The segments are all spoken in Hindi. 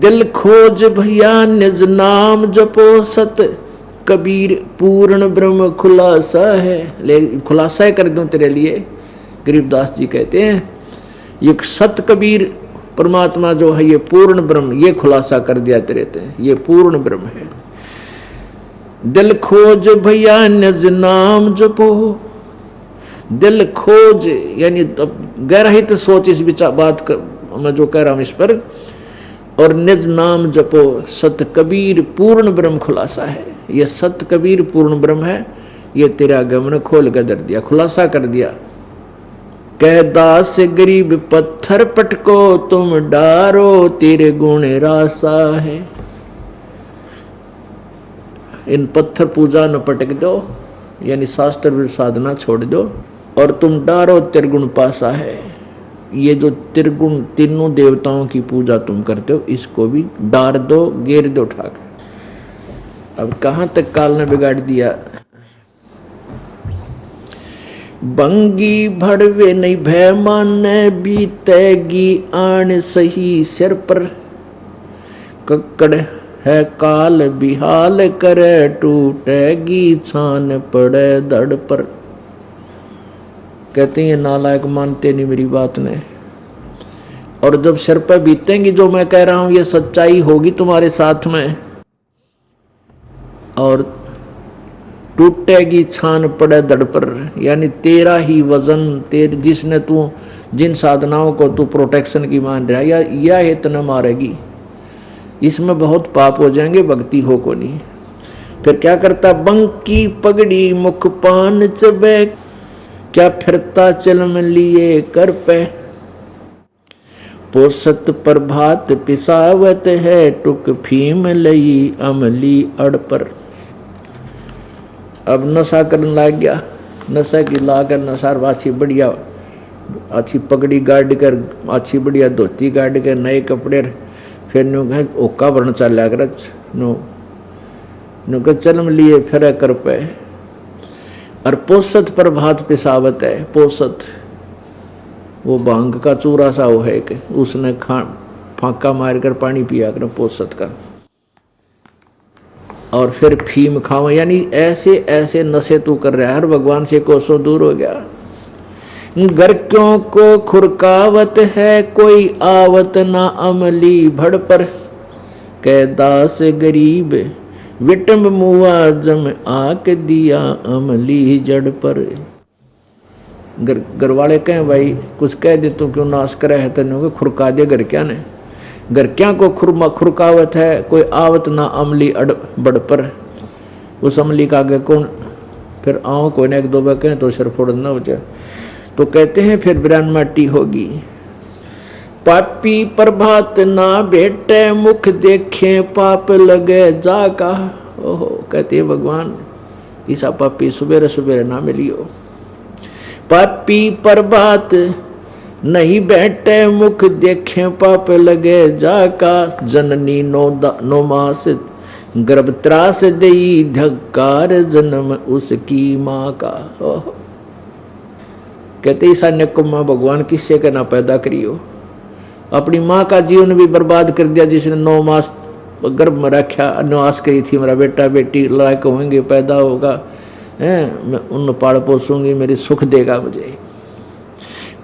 दिल खोज भैया निज नाम जपो सत कबीर पूर्ण ब्रह्म खुलासा है। ले खुलासा कर दूं तेरे लिए, गरीबदास जी कहते हैं ये सत कबीर परमात्मा जो है ये पूर्ण ब्रह्म, ये खुलासा कर दिया तेरे ते, ये पूर्ण ब्रह्म है। दिल खोज भैया निज नाम जपो, दिल खोज यानी गहराहित सोच इस विचार बात कर, मैं जो कह रहा हूं इस पर, और निज नाम जपो सत कबीर पूर्ण ब्रह्म खुलासा है। ये सत कबीर पूर्ण ब्रह्म है, ये तेरा गमन खोल कर दर दिया, खुलासा कर दिया। कह दास गरीब पत्थर पटको तुम डारो तेरे गुण रासा है। इन पत्थर पूजा न पटक दो, यानी शास्त्र साधना छोड़ दो, और तुम डारो त्रिगुण पासा है। ये जो त्रिगुण तीनों देवताओं की पूजा तुम करते हो इसको भी डार दो, गेर दो ठाकर। अब कहां तक काल ने बिगाड़ दिया। बंगी भड़वे नहीं भय माने बीतेगी आन सही सिर पर, कक्कड़ है काल बिहाल करे टूटेगी छान पड़े धड़ पर। कहते हैं नालायक मानते नहीं मेरी बात ने, और जब सिर पर बीतेंगी जो मैं कह रहा हूं ये सच्चाई होगी तुम्हारे साथ में, और टूटेगी छान पड़े धड़ पर, यानी तेरा ही वजन तेरे जिसने तू जिन साधनाओं को तू प्रोटेक्शन की मान रहा है या इतना मारेगी, इसमें बहुत पाप हो जाएंगे, भक्ति हो को नहीं। फिर क्या करता, बंकी पगड़ी मुख पान चबे, क्या फिरता चल में लिए कर पे, पोसत प्रभात पिसावत है टुक फीम लई अमली अड़ पर। अब नशा करने लग गया, नशा की लाकर नशा अच्छी बढ़िया अच्छी पगड़ी गाड़ कर, अच्छी बढ़िया धोती गाड़ कर, नए कपड़े, फिर नु ओका भरन चल कर नु चलम लिए फिर कर पे। और पोसत प्रभात पिसावत है, पोसत वो भांग का चूरा सा वो है कि उसने फांका मार कर पानी पिया कर पोसत का, और फिर फीम खावा, यानी ऐसे ऐसे नशे तू कर रहा है, हर भगवान से कोसों दूर हो गया। घर क्यों को खुरकावत है कोई आवत ना अमली भड़ पर, कह दास गरीब विटम्ब मुआ जम आक दिया अमली जड़ पर। घर वाले कहें भाई कुछ कह दे तू क्यों नाश करे है, तेन खुरका दे घर क्या ने, घर क्या को खुरकावत है कोई आवत ना अमली अड़ बड़ पर। उस अमली का आगे कौन, फिर आओ कोई ने एक दो बार कहें तो सिर फोड़ ना हो जाए, तो कहते हैं फिर बिरान माटी होगी। पापी प्रभात ना भेटे मुख देखे पाप लगे जाका। ओहो, कहते हैं भगवान ईसा पापी सुबेरे सुबेरे ना मिलियो। पापी प्रभात नहीं बैठे मुख देखे पाप लगे जाका, जननी नो मास गर्भ त्रास देई धक्कार जन्म उसकी माँ का। ओहो, कहते ईसा ने को माँ भगवान किससे के ना पैदा करियो, अपनी माँ का जीवन भी बर्बाद कर दिया जिसने 9 मास गर्भ में रखा, अनुआस करी थी मेरा बेटा बेटी लायक होंगे, पैदा होगा, मैं उन पाड़ पोसूंगी, मेरी सुख देगा मुझे।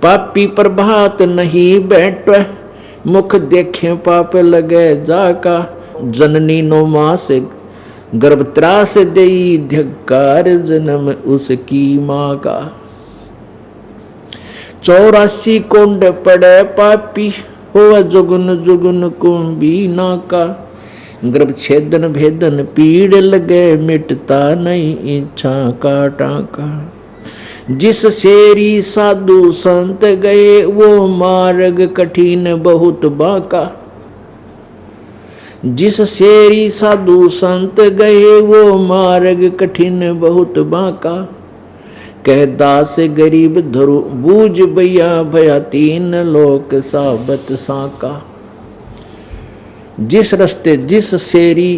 पापी प्रभात नहीं बैठ मुख देखे पाप लगे जाका, जननी 9 मास गर्भ त्रास देई धिक्कार जन्म उसकी माँ का। 84 कुंड पड़े पापी हो जुगन जुगन कुंभी नाका, गर्भ छेदन भेदन पीड़ लगे मिटता नहीं इच्छा का टाका। जिस शेरी साधु संत गए वो मार्ग कठिन बहुत बाका, जिस शेरी साधु संत गए वो मार्ग कठिन बहुत बाका। कह दास गरीब धरु बूझ भैया भया 3 लोक साबत साका। जिस रास्ते जिस शेरी,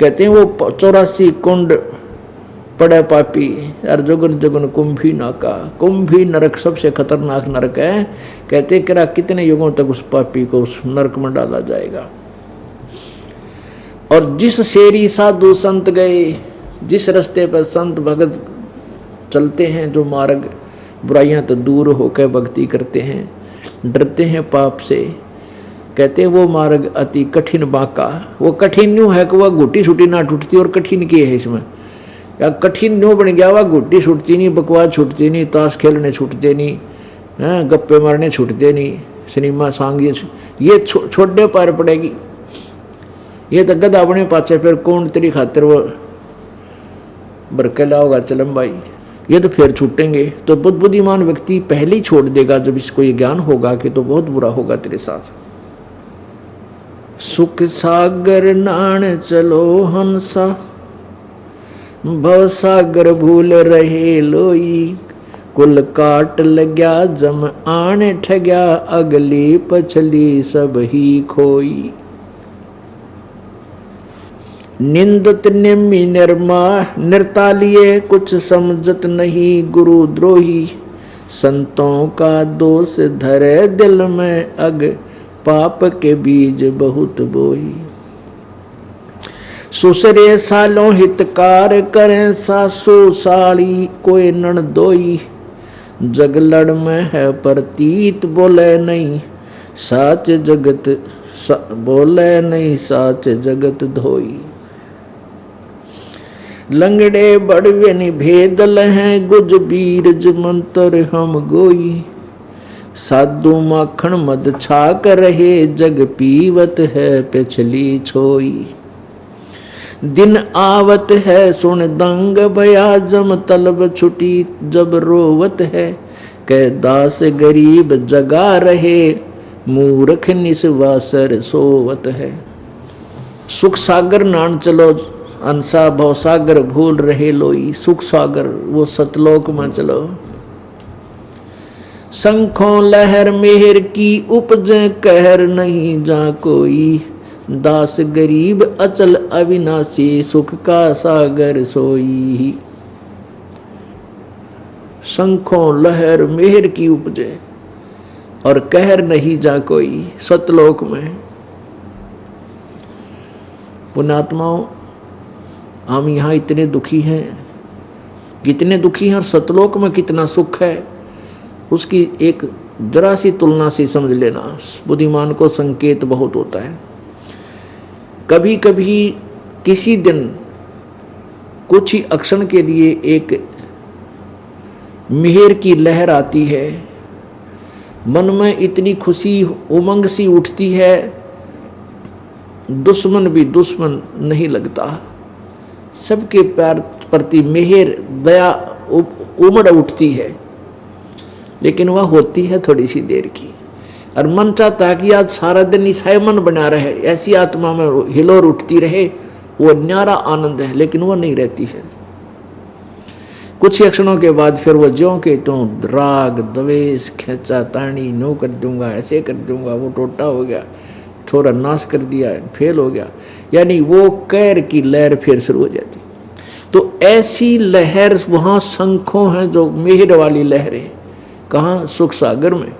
कहते हैं वो 84 कुंड पड़े पापी। और जुगन जुगन कुंभी नाका, कुंभी नरक सबसे खतरनाक नरक है। कहते कि कितने युगों तक उस पापी को उस नरक में डाला जाएगा। और जिस शेरी साधु संत गए, जिस रास्ते पर संत भगत चलते हैं, जो मार्ग बुराइयां तो दूर होकर भक्ति करते हैं, डरते हैं पाप से, कहते हैं वो मार्ग अति कठिन बांका। वो कठिन यूं है कि वह घुटी छुटी ना टूटती, और कठिन की है इसमें, या कठिन न्यू बन गया, वह घुट्टी छूटती नहीं, बकवास छूटती नहीं, ताश खेलने छूटते नहीं, हैं गप्पे मारने छूटते नहीं, सिनेमा सांग ये छोड़ने पार पड़ेगी। ये तो गधा अपने पाचे फिर कौन तेरी खातिर वो बरके लाओगा चलम भाई, ये तो फिर छूटेंगे। तो बुद्धिमान व्यक्ति पहले ही छोड़ देगा जब इसको ये ज्ञान होगा कि तो बहुत बुरा होगा तेरे साथ। सुख सागर नाण चलो हंसा, भव सागर भूल रहे लोई, कुल काट लग्या जम आने ठग्या, अगली पछली सब ही खोई। निंदत निम्मी निर्मा निर्तालिए, कुछ समझत नहीं गुरु द्रोही, संतों का दोष धरे दिल में, अग पाप के बीज बहुत बोई। सुसरे सालों हितकार करें, सासु साड़ी कोई नणदोई, जग लड़ में है प्रतीत बोले नहीं, साच जगत बोले नहीं, साच जगत धोई। लंगड़े बड़वे निभेदल हैं, गुज बीरज मंत्र हम गोई, साधु माखन मद छाक रहे, जग पीवत है पिछली छोई। दिन आवत है सुन दंग भया, जम तलब छुटी जब रोवत है, कह दास गरीब जगा रहे, मूर्ख निस्वासर सोवत है। सुख सागर नान चलो अंसा, भव सागर भूल रहे लोई। सुख सागर वो सतलोक में चलो। शंखों लहर मेहर की उपजे, कहर नहीं जा कोई, दास गरीब अचल अविनाशी, सुख का सागर सोई। शंखों लहर मेहर की उपजे और कहर नहीं जा कोई, सतलोक में। पुण्यात्माओं, हम यहाँ इतने दुखी हैं, कितने दुखी हैं, और सतलोक में कितना सुख है, उसकी एक जरा सी तुलना से समझ लेना। बुद्धिमान को संकेत बहुत होता है। कभी कभी किसी दिन कुछ ही अक्षण के लिए एक मिहिर की लहर आती है, मन में इतनी खुशी उमंग सी उठती है, दुश्मन भी दुश्मन नहीं लगता। सबके प्यार प्रति मेहर दया उमड़ उठती है, लेकिन वह होती है थोड़ी सी देर की। और मन चाहता है कि आज सारा दिन ईसाई मन बना रहे, ऐसी आत्मा में हिलोर उठती रहे, वो न्यारा आनंद है, लेकिन वो नहीं रहती है। कुछ ही क्षणों के बाद फिर वो ज्यों के तो राग द्वेष खेचा तानी, नो कर दूंगा, ऐसे कर दूंगा, वो टोटा हो गया, थोड़ा नाश कर दिया, फेल हो गया, यानी वो कैर की लहर फिर शुरू हो जाती। तो ऐसी लहर वहाँ शंखों हैं, जो मेहर वाली लहरें। कहाँ? सुख सागर में।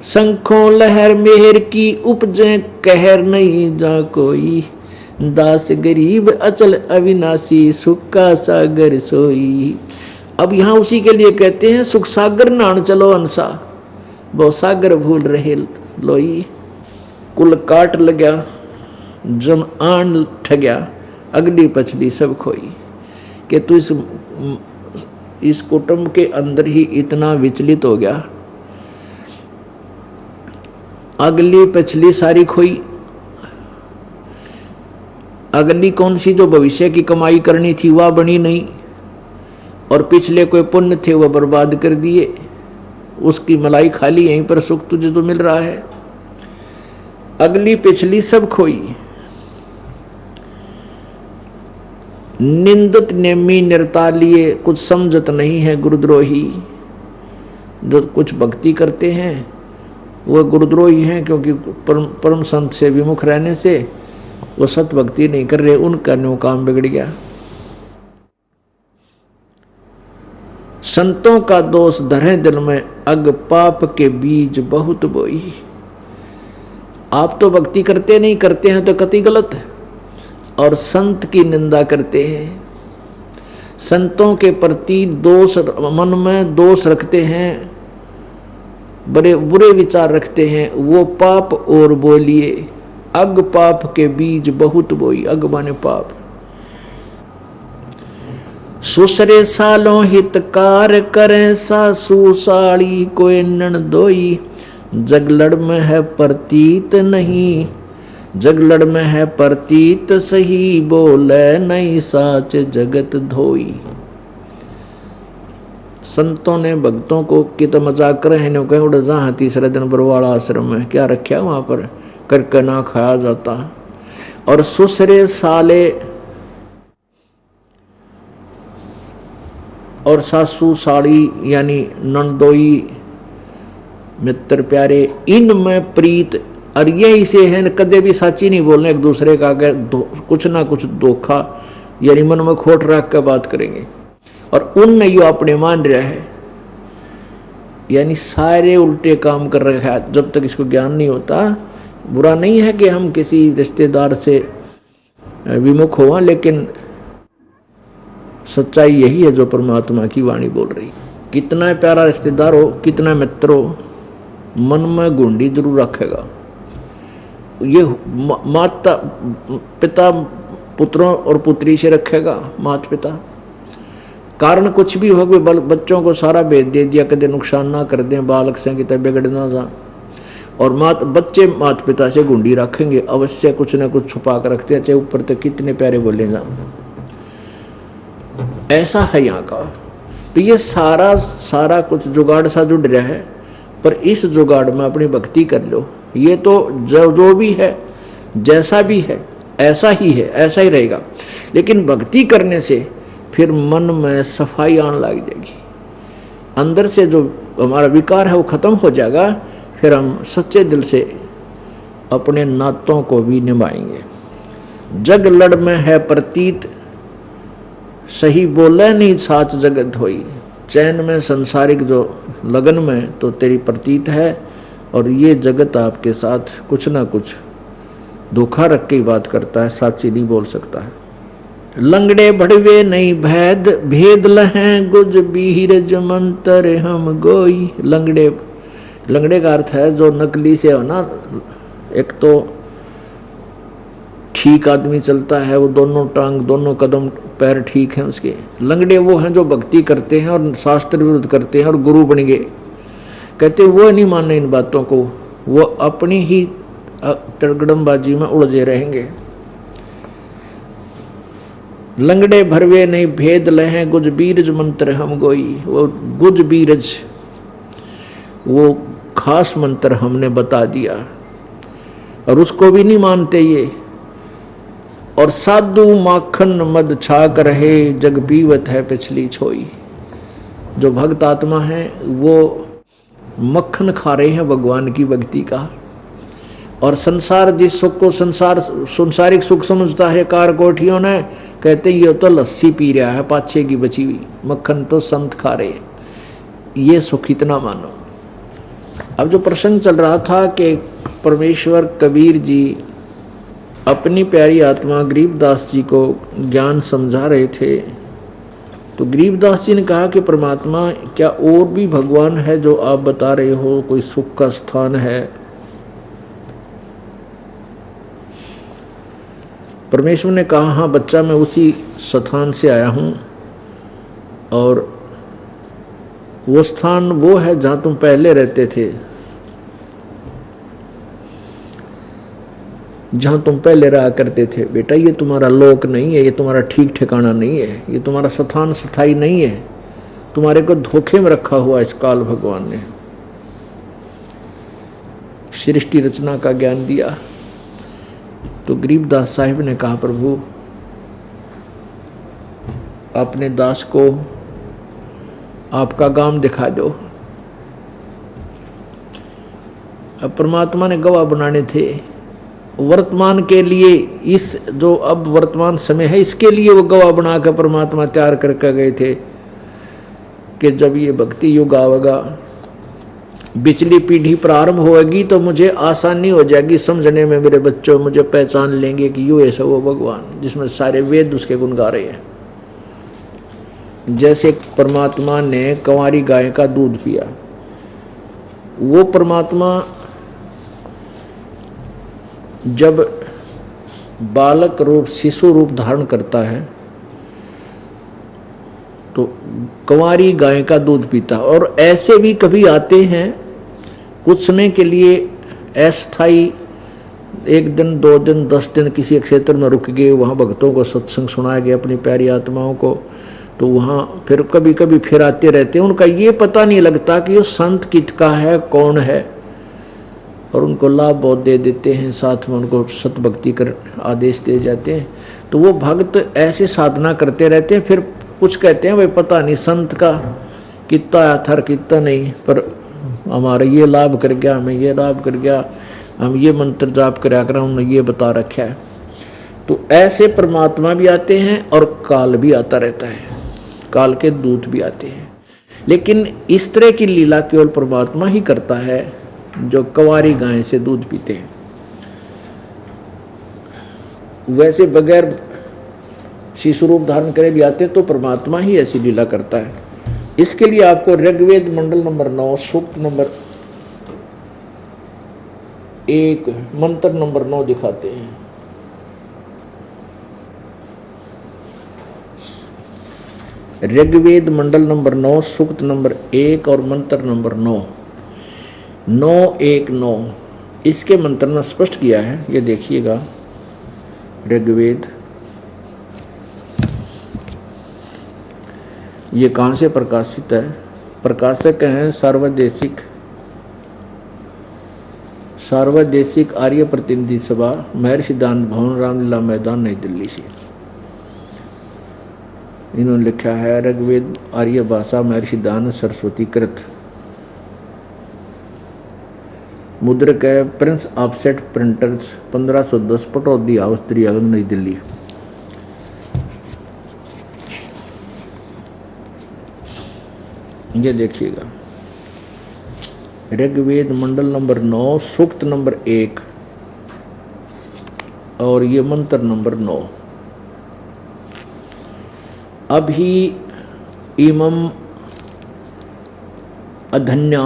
शंखों लहर मेहर की उपजे, कहर नहीं जा कोई, दास गरीब अचल अविनाशी, सुख का सागर सोई। अब यहाँ उसी के लिए कहते हैं, सुख सागर नान चलो अंसा, वो सागर भूल रहे लोई। कुल काट लग्या जम आन ठग्या, अगली पछली सब खोई। कि तू इस कुटुंब के अंदर ही इतना विचलित हो गया, अगली पिछली सारी खोई। अगली कौन सी? जो भविष्य की कमाई करनी थी वह बनी नहीं, और पिछले कोई पुण्य थे वह बर्बाद कर दिए। उसकी मलाई खाली, यहीं पर सुख तुझे तो मिल रहा है। अगली पिछली सब खोई। निंदत नेमी निर्तालिए, कुछ समझत नहीं है गुरुद्रोही। जो कुछ भक्ति करते हैं वो गुरुद्रोही हैं, क्योंकि परम संत से विमुख रहने से वो सत भक्ति नहीं कर रहे, उनका न्यू काम बिगड़ गया। संतों का दोष धरे दिल में, अग पाप के बीज बहुत बोई। आप तो भक्ति करते नहीं, करते हैं तो कति गलत है, और संत की निंदा करते हैं, संतों के प्रति दोष, मन में दोष रखते हैं, बड़े बुरे विचार रखते हैं, वो पाप और बोलिए। अग पाप के बीज बहुत बोई, अग माने पाप। सुसरे सालों हितकार करें, सासू साड़ी कोई ननदोई। जगलड़ में है प्रतीत नहीं, जगलड़ में है प्रतीत सही, बोले नहीं साच जगत धोई। संतों ने भक्तों को कितना मजाक कर रहे हैं, कहीं उड़ जहाँ तीसरे दिन बरवाड़ा आश्रम में क्या रखा वहां पर, करके ना खाया जाता। और सुसरे साले और सासू साड़ी यानी नंदोई मित्र प्यारे, इनमें प्रीत, और ये इसे है कदे भी साची नहीं बोलने, एक दूसरे का आगे कुछ ना कुछ धोखा यानी मन में खोट रख कर बात करेंगे। और उन यो अपने मान रहा है, यानी सारे उल्टे काम कर रहे हैं जब तक इसको ज्ञान नहीं होता। बुरा नहीं है कि हम किसी रिश्तेदार से विमुख हुआ, लेकिन सच्चाई यही है जो परमात्मा की वाणी बोल रही। कितना प्यारा रिश्तेदार हो, कितना मित्र हो, मन में गुंडी जरूर रखेगा। ये माता पिता पुत्रों और पुत्री से रखेगा, माता पिता, कारण कुछ भी हो, बच्चों को सारा भेज दे दिया, कदे नुकसान ना कर दें, बालक से की बिगड़ ना जा। और बच्चे माता पिता से गुंडी रखेंगे, अवश्य कुछ ना कुछ छुपा कर रखते हैं, चाहे ऊपर तक कितने प्यारे बोले जा। ऐसा है यहाँ का। तो ये सारा कुछ जुगाड़ सा जुड़ रहा है, पर इस जुगाड़ में अपनी भक्ति कर लो। ये तो जो भी है, जैसा भी है, ऐसा ही है, ऐसा ही रहेगा। लेकिन भक्ति करने से फिर मन में सफाई आने लग जाएगी, अंदर से जो हमारा विकार है वो खत्म हो जाएगा। फिर हम सच्चे दिल से अपने नातों को भी निभाएंगे। जग लड़ में है प्रतीत सही, बोले नहीं साच जगत होई। चैन में संसारिक जो लगन में तो तेरी प्रतीत है, और ये जगत आपके साथ कुछ ना कुछ धोखा रख के ही बात करता है, साची नहीं बोल सकता है। लंगड़े भड़वे नहीं भेद, भेद लहें गुज बीरज मंतर हम गोई। लंगड़े का अर्थ है जो नकली से हो ना, एक तो ठीक आदमी चलता है, वो दोनों टांग दोनों कदम पैर ठीक हैं उसके। लंगड़े वो हैं जो भक्ति करते हैं और शास्त्र विरुद्ध करते हैं और गुरु बन गए। कहते वो नहीं माने इन बातों को, वो अपनी ही तड़गड़मबाजी में उलझे रहेंगे। लंगड़े भरवे नहीं भेद लहें गुज बीरज मंत्र हम गोई। वो गुज बीरज वो खास मंत्र हमने बता दिया और उसको भी नहीं मानते ये। और साधु माखन मद छाक रहे, जग पीवत है पिछली छोई। जो भक्त आत्मा है वो मक्खन खा रहे हैं भगवान की भक्ति का। और संसार जिस सुख को संसारिक सुख समझता है कार कोठियों ने, कहते हैं ये तो लस्सी पी रहा है पाछे की बची हुई, मक्खन तो संत खा रहे। ये सुख इतना मानो। अब जो प्रसंग चल रहा था कि परमेश्वर कबीर जी अपनी प्यारी आत्मा गरीबदास जी को ज्ञान समझा रहे थे, तो गरीबदास जी ने कहा कि परमात्मा क्या और भी भगवान है जो आप बता रहे हो, कोई सुख का स्थान है? परमेश्वर ने कहा हाँ बच्चा, मैं उसी स्थान से आया हूँ और वो स्थान वो है जहाँ तुम पहले रहते थे, जहाँ तुम पहले रहा करते थे। बेटा ये तुम्हारा लोक नहीं है, ये तुम्हारा ठीक ठिकाना नहीं है, ये तुम्हारा स्थान स्थायी नहीं है, तुम्हारे को धोखे में रखा हुआ इस काल भगवान ने। सृष्टि रचना का ज्ञान दिया। तो गरीबदास साहिब ने कहा प्रभु अपने दास को आपका गांव दिखा दो। अब परमात्मा ने गवाह बनाने थे वर्तमान के लिए, इस जो अब वर्तमान समय है इसके लिए वो गवाह बनाकर परमात्मा तैयार करके गए थे कि जब ये भक्ति युग आवेगा, पिछली पीढ़ी प्रारंभ होगी, तो मुझे आसानी हो जाएगी समझने में, मेरे बच्चों मुझे पहचान लेंगे कि यू ऐसा वो भगवान जिसमें सारे वेद उसके गुण गा रहे हैं। जैसे परमात्मा ने कंवारी गाय का दूध पिया, वो परमात्मा जब बालक रूप शिशु रूप धारण करता है तो कंवारी गाय का दूध पीता। और ऐसे भी कभी आते हैं कुछ समय के लिए अस्थायी, 1 दिन 2 दिन 10 दिन किसी क्षेत्र में रुक गए, वहाँ भक्तों को सत्संग सुनाया गया अपनी प्यारी आत्माओं को, तो वहाँ फिर कभी कभी फिर आते रहते हैं। उनका ये पता नहीं लगता कि वो संत किसका है, कौन है, और उनको लाभ बहुत दे देते हैं, साथ में उनको सतभक्ति कर आदेश दे जाते हैं। तो वो भक्त ऐसे साधना करते रहते हैं, फिर कुछ कहते हैं भाई पता नहीं संत का कितना अथर कितना नहीं, पर हमारा ये लाभ कर गया, हमें ये लाभ कर गया, हम ये मंत्र जाप कराया कर, हमने ये बता रखा है। तो ऐसे परमात्मा भी आते हैं और काल भी आता रहता है, काल के दूत भी आते हैं। लेकिन इस तरह की लीला केवल परमात्मा ही करता है जो कंवारी गाय से दूध पीते हैं। वैसे बगैर शिशु रूप धारण करे भी आते हैं तो परमात्मा ही ऐसी लीला करता है। इसके लिए आपको ऋग्वेद मंडल नंबर 9 सूक्त नंबर 1 मंत्र नंबर 9 दिखाते हैं। ऋग्वेद मंडल नंबर 9 सूक्त नंबर 1 और मंत्र नंबर 9 919 इसके मंत्र ने स्पष्ट किया है। ये देखिएगा, ऋग्वेद, ये कहाँ से प्रकाशित है? प्रकाशक हैं सार्वदेशिक आर्य प्रतिनिधि सभा, महर्षि दान भवन, रामलीला मैदान, नई दिल्ली से। इन्होंने लिखा है ऋग्वेद आर्य भाषा महर्षि दान सरस्वती कृत, मुद्रक है Prince offset printers, 1510, Pataudi house, Daryaganj, नई दिल्ली। ये देखिएगा, ऋग्वेद मंडल नंबर 9 सूक्त नंबर 1 और ये मंत्र नंबर 9। अभी इमं अधन्या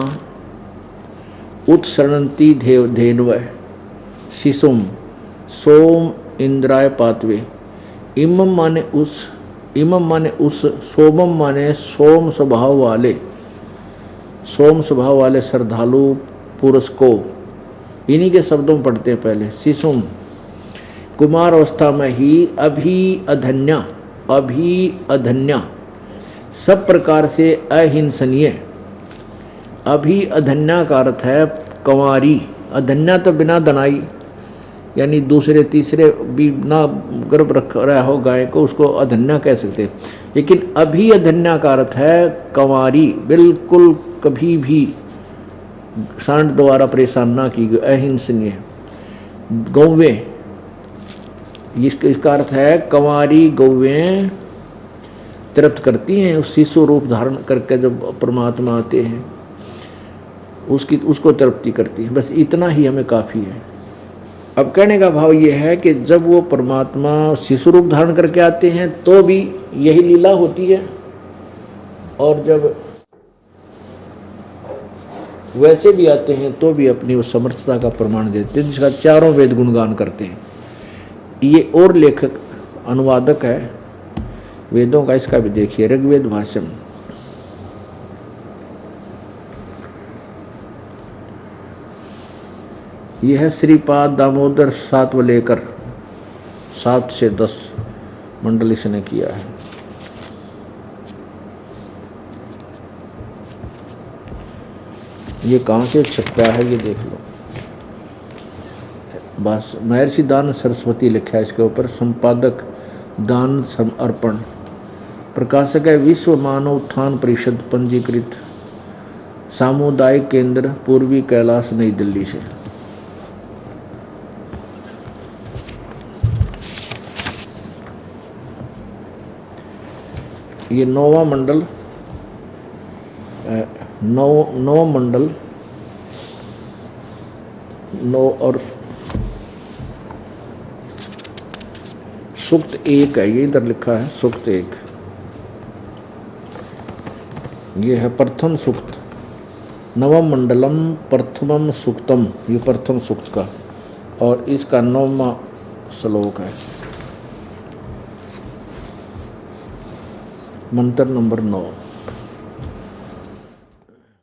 उत्सरणंती धेनव शिशुम सोम इंद्राय पातवे। इमम माने उस, इमम माने उस, सोमम माने सोम स्वभाव वाले, सोम स्वभाव वाले श्रद्धालु पुरुष को। इन्हीं के शब्दों में पढ़ते हैं पहले। शिशुम कुमार अवस्था में ही, अभी अधन्या सब प्रकार से अहिंसनीय। अभी अधन्या का अर्थ है कंवारी। अधन्या तो बिना दनाई, यानी दूसरे तीसरे भी ना गर्भ रख रहा हो गाय को, उसको अधन्या कह सकते हैं। लेकिन अभी अधन्या का अर्थ है कंवारी, बिल्कुल कभी भी सांड द्वारा परेशान ना की गई, अहिंसनीय। गौवें, इसका अर्थ है कंवारी गौवें तृप्त करती हैं उस शिशु रूप धारण करके जब परमात्मा आते हैं, उसको तृप्ति करती है। बस इतना ही हमें काफ़ी है। अब कहने का भाव ये है कि जब वो परमात्मा शिशु रूप धारण करके आते हैं तो भी यही लीला होती है, और जब वैसे भी आते हैं तो भी अपनी उस समर्थता का प्रमाण देते हैं, जिसका चारों वेद गुणगान करते हैं। ये और लेखक अनुवादक है वेदों का, इसका भी देखिए, ऋग्वेद भाष्यम। यह है श्रीपाद दामोदर सातवलेकर, 7 से 10 मंडल इसने किया है। ये कहाँ से छपा है ये देख लो। बस महर्षि दान सरस्वती लिखा है इसके ऊपर, संपादक दान समर्पण, प्रकाशक है विश्व मानव उत्थान परिषद, पंजीकृत सामुदायिक केंद्र पूर्वी कैलाश, नई दिल्ली से। ये 9वां मंडल नौ मंडल, 9 और सूक्त 1 है, ये इधर लिखा है सूक्त 1, ये है प्रथम सूक्त, नवम मंडलम प्रथमम सूक्तम, ये प्रथम सूक्त का, और इसका 9वां श्लोक है, मंत्र नंबर 9,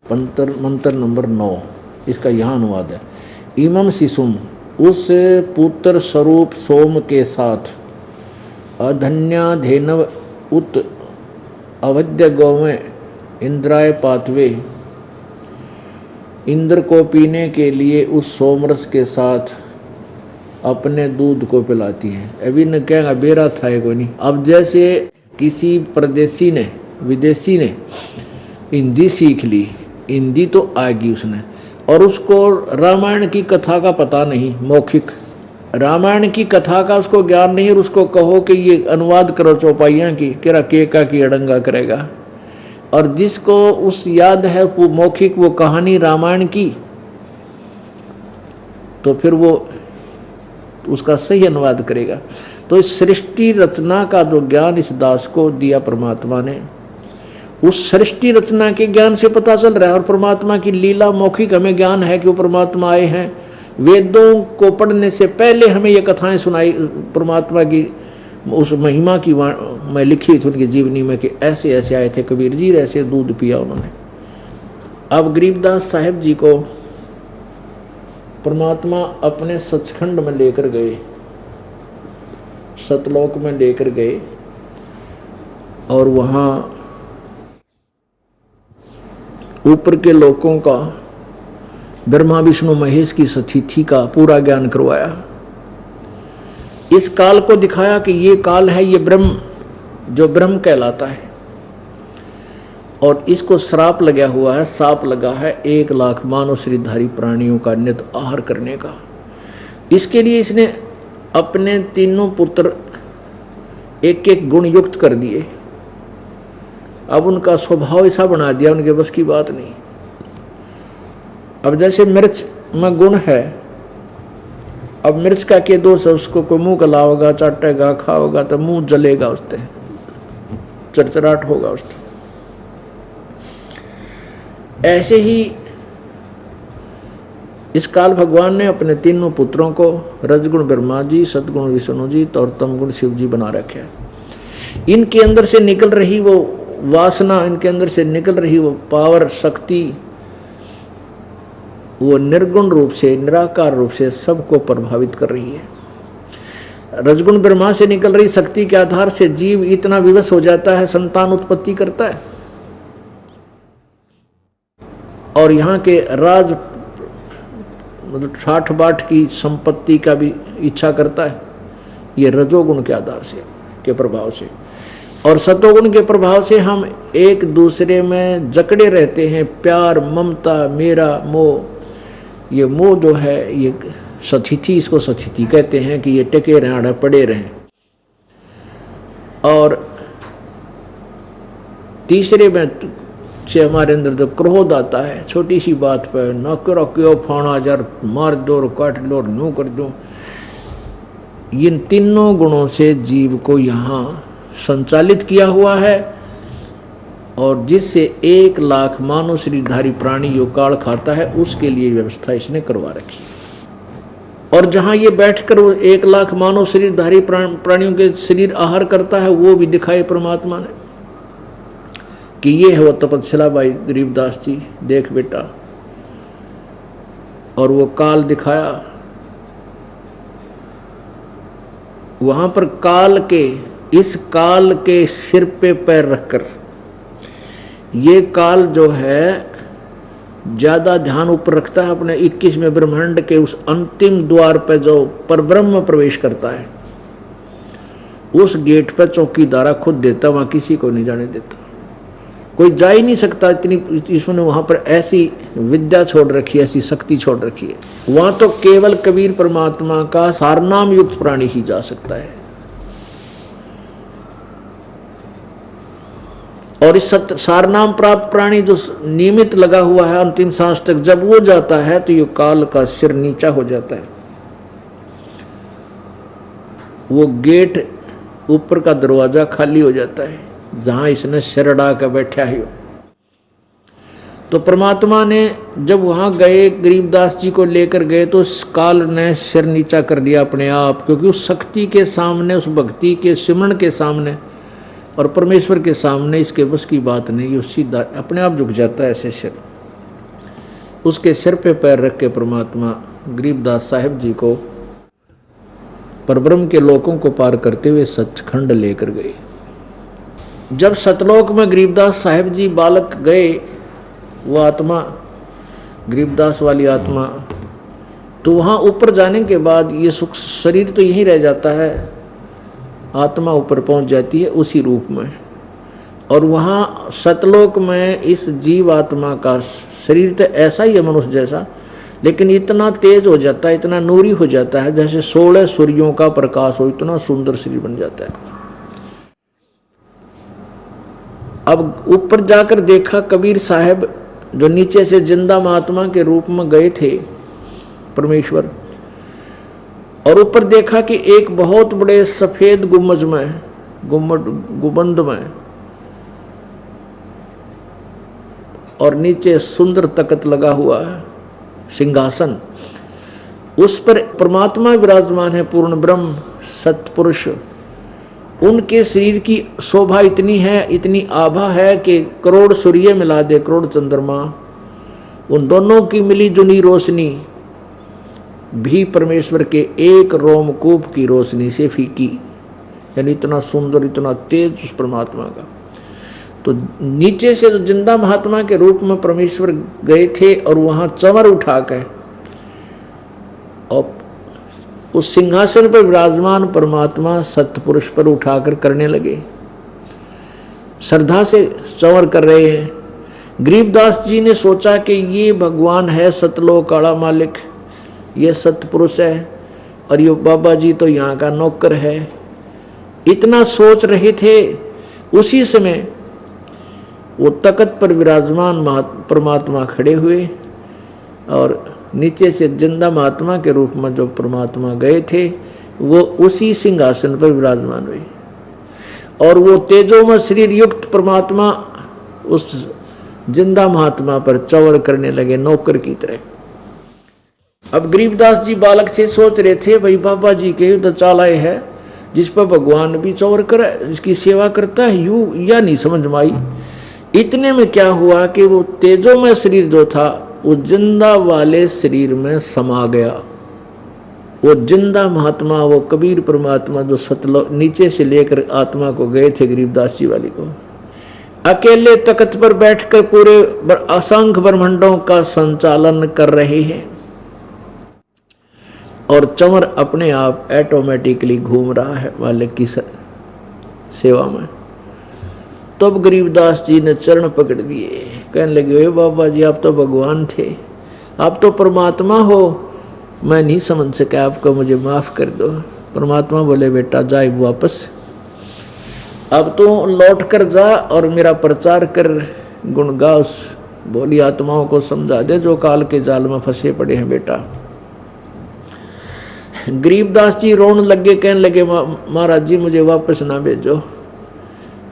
मंत्र नंबर 9, इसका यहाँ अनुवाद है। इमम शिशुम, उस पुत्र स्वरूप सोम के साथ अधन्याधेनव उत अवध्य गौवें इंद्राय पाथवे, इंद्र को पीने के लिए उस सोमरस के साथ अपने दूध को पिलाती है। अभी न कहेगा बेरा था कोई नहीं। अब जैसे किसी परदेसी ने, विदेशी ने हिंदी सीख ली, हिंदी तो आएगी उसने, और उसको रामायण की कथा का पता नहीं, मौखिक रामायण की कथा का उसको ज्ञान नहीं, और उसको कहो कि ये अनुवाद करो चौपाइयाँ की, केरा केका की अड़ंगा करेगा। और जिसको उस याद है वो मौखिक वो कहानी रामायण की, तो फिर वो उसका सही अनुवाद करेगा। तो इस सृष्टि रचना का जो ज्ञान इस दास को दिया परमात्मा ने, उस सृष्टि रचना के ज्ञान से पता चल रहा है। और परमात्मा की लीला मौखिक हमें ज्ञान है कि वो परमात्मा आए हैं। वेदों को पढ़ने से पहले हमें ये कथाएं सुनाई परमात्मा की, उस महिमा की मैं लिखी थी उनकी जीवनी में कि ऐसे ऐसे आए थे कबीर जी, ऐसे दूध पिया उन्होंने। अब गरीबदास साहिब जी को परमात्मा अपने सचखंड में लेकर गए, सतलोक में लेकर गए, और वहाँ ऊपर के लोकों का ब्रह्मा विष्णु महेश की सतिथि का पूरा ज्ञान करवाया। इस काल को दिखाया कि ये काल है, ये ब्रह्म, जो ब्रह्म कहलाता है, और इसको श्राप लगा हुआ है, साप लगा है 1 लाख मानव शरीरधारी प्राणियों का नित आहार करने का। इसके लिए इसने अपने तीनों पुत्र एक एक गुण युक्त कर दिए। अब उनका स्वभाव ऐसा बना दिया, उनके बस की बात नहीं। अब जैसे मिर्च में गुण है, अब मिर्च का के दोष है, उसको कोई मुंह गलाओगा, चाटेगा, खाओगा तो मुंह जलेगा, उससे चरचराहट होगा उससे। ऐसे ही इस काल भगवान ने अपने तीनों पुत्रों को रजगुण ब्रह्मा जी, सदगुण विष्णु जी और तमगुण शिव जी बना रखे हैं। इनके अंदर से निकल रही वो वासना, इनके अंदर से निकल रही वो पावर, शक्ति, वो निर्गुण रूप से, निराकार रूप से सबको प्रभावित कर रही है। रजगुण ब्रह्मा से निकल रही शक्ति के आधार से जीव इतना विवश हो जाता है, संतान उत्पत्ति करता है, और यहाँ के राज मतलब ठाठ बाट की संपत्ति का भी इच्छा करता है, ये रजोगुण के आधार से, के प्रभाव से। और सतोगुण के प्रभाव से हम एक दूसरे में जकड़े रहते हैं, प्यार, ममता, मेरा, मोह। ये मोह जो है, ये सतिथि, इसको सतिथि कहते हैं कि ये टिके रहें, पड़े रहें। और तीसरे में से हमारे अंदर जो क्रोध आता है, छोटी सी बात पर न करो, क्यों फाना जार, मार दो, काट लो, नो कर दो। इन तीनों गुणों से जीव को यहाँ संचालित किया हुआ है, और जिससे 1 लाख मानव शरीरधारी प्राणी यो काल खाता है, उसके लिए व्यवस्था इसने करवा रखी। और जहाँ ये बैठकर वो 1 लाख मानव शरीरधारी प्राणियों के शरीर आहार करता है, वो भी दिखाए परमात्मा ने कि ये है वो तपस्या भाई गरीबदास जी, देख बेटा। और वो काल दिखाया, वहां पर काल के, इस काल के सिर पे पैर रखकर, ये काल जो है ज्यादा ध्यान ऊपर रखता है अपने 21वें ब्रह्मांड के उस अंतिम द्वार पे जो परब्रह्म प्रवेश करता है, उस गेट पे चौकीदारा खुद देता, वहां किसी को नहीं जाने देता, कोई जा ही नहीं सकता। इतनी इसने वहां पर ऐसी विद्या छोड़ रखी है, ऐसी शक्ति छोड़ रखी है। वहां तो केवल कबीर परमात्मा का सारनाम युक्त प्राणी ही जा सकता है। और इस सारनाम प्राप्त प्राणी जो नियमित लगा हुआ है अंतिम सांस तक, जब वो जाता है तो ये काल का सिर नीचा हो जाता है। वो गेट ऊपर का दरवाजा खाली हो जाता है जहां इसने सिर अड़ा कर बैठा ही हो। तो परमात्मा ने जब वहां गए, गरीबदास जी को लेकर गए, तो उस काल ने सिर नीचा कर दिया अपने आप, क्योंकि उस शक्ति के सामने, उस भक्ति के सिमरण के सामने और परमेश्वर के सामने इसके बस की बात नहीं। ये सीधा अपने आप झुक जाता है ऐसे सिर। उसके सिर पे पैर रख के परमात्मा गरीबदास साहिब जी को परब्रह्म के लोकों को पार करते हुए सचखंड लेकर गए। जब सतलोक में गरीबदास साहिब जी बालक गए, वो आत्मा गरीबदास वाली आत्मा, तो वहाँ ऊपर जाने के बाद ये सुख शरीर तो यहीं रह जाता है, आत्मा ऊपर पहुँच जाती है उसी रूप में। और वहाँ सतलोक में इस जीव आत्मा का शरीर तो ऐसा ही है मनुष्य जैसा, लेकिन इतना तेज हो जाता है, इतना नूरी हो जाता है, जैसे 16 सूर्यों का प्रकाश हो, इतना सुंदर शरीर बन जाता है। अब ऊपर जाकर देखा कबीर साहब, जो नीचे से जिंदा महात्मा के रूप में गए थे परमेश्वर, और ऊपर देखा कि एक बहुत बड़े सफेद गुम्बज में, गुंबद में, और नीचे सुंदर तख्त लगा हुआ है, सिंहासन, उस पर परमात्मा विराजमान है, पूर्ण ब्रह्म सतपुरुष। उनके शरीर की शोभा इतनी है, इतनी आभा है कि करोड़ सूर्य मिला दे, करोड़ चंद्रमा, उन दोनों की मिली जुनी रोशनी भी परमेश्वर के एक रोमकूप की रोशनी से फीकी। यानी इतना सुंदर, इतना तेज उस परमात्मा का। तो नीचे से जो जिंदा महात्मा के रूप में परमेश्वर गए थे और वहां चंवर उठाकर और उस सिंहासन पर विराजमान परमात्मा सतपुरुष पर उठाकर करने लगे, श्रद्धा से चंवर कर रहे हैं। गरीबदास जी ने सोचा कि ये भगवान है सतलोक काला मालिक, ये सतपुरुष है, और ये बाबा जी तो यहाँ का नौकर है। इतना सोच रहे थे, उसी समय वो तख्त पर विराजमान परमात्मा खड़े हुए और नीचे से जिंदा महात्मा के रूप में जो परमात्मा गए थे वो उसी सिंहासन पर विराजमान हुए, और वो तेजोमय शरीर युक्त परमात्मा उस जिंदा महात्मा पर चंवर करने लगे नौकर की तरह। अब गरीबदास जी बालक थे, सोच रहे थे भाई बाबा जी के तो चालाए है, जिस पर भगवान भी चंवर करे, इसकी सेवा करता है, यूं या नहीं समझ में आई। इतने में क्या हुआ कि वो तेजोमय शरीर जो था वो जिंदा वाले शरीर में समा गया। वो जिंदा महात्मा, वो कबीर परमात्मा जो सतलोक नीचे से लेकर आत्मा को गए थे गरीबदास जी वाली को, अकेले तख्त पर बैठकर पूरे असंख्य ब्रह्मांडों का संचालन कर रहे हैं, और चंवर अपने आप ऑटोमेटिकली घूम रहा है मालिक की सेवा में। तब गरीबदास जी ने चरण पकड़ दिए, कहने लगे बाबा जी आप तो भगवान थे, आप तो परमात्मा हो, मैं नहीं समझ सका आपको, मुझे माफ कर दो। परमात्मा बोले बेटा जाए वापस, अब तो लौट कर जा और मेरा प्रचार कर, गुण गा, उस बोली आत्माओं को समझा दे जो काल के जाल में फंसे पड़े हैं बेटा। गरीबदास जी रोने लगे, कहने लगे महाराज जी मुझे वापस ना भेजो।